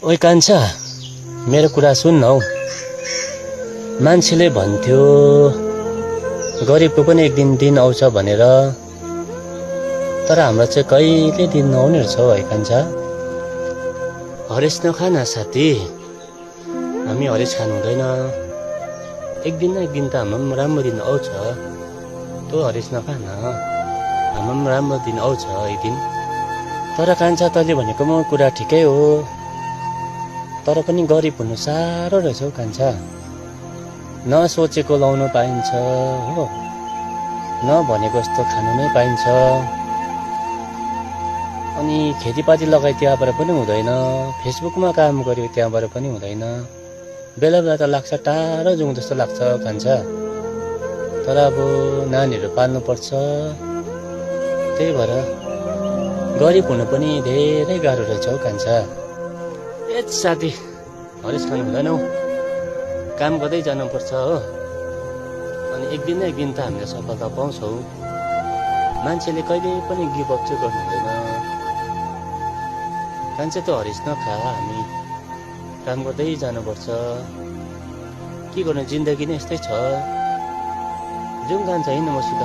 ओइ कान्छा, मेरो कुरा सुन्न हौ। मान्छेले भन्थ्यो गरिबको पनि एक दिन आउँछ भनेर, तर हाम्रो चाहिँ कहिले दिन नआउने रहेछ हौ है कान्छा। हरेस नखा न साथी, हामी हरेस खानु हुँदैन। एक दिन न एक दिन त हाम्रो पनि राम्रो दिन आउँछ। तँ हरेस नखा न, हाम्रो पनि राम्रो दिन आउँछ एक दिन। तर कान्छा, तैँले भनेको म कुरा ठिकै हो, तर पनि गरिब हुनु साह्रो रहेछ हौ कान्छा। नसोचेको लाउनु पाइन्छ हो, नभनेको जस्तो खानु नै पाइन्छ। अनि खेतीपाती लगाइ त्यहाँबाट पनि हुँदैन, फेसबुकमा काम गर्यो त्यहाँबाट पनि हुँदैन। बेला बेला त लाग्छ टाढो जाउँ जस्तो लाग्छ कान्छा। तर अब नानीहरू पाल्नुपर्छ, त्यही भएर गरिब हुनु पनि धेरै गाह्रो रहेछ हौ कान्छा। ए साथी, हरेस खानु हुँदैन हौ, काम गर्दै जानुपर्छ हो। अनि एक दिन न एक दिन त हामीले सफलता पाउँछौँ। मान्छेले कहिले पनि गिभ अप चाहिँ गर्नु हुँदैन। कान्छा त हरेस नखा, हामी काम गर्दै जानुपर्छ। के गर्नु, जिन्दगी नै यस्तै छ। जाउँ कान्छा, हिँड्नु मसित।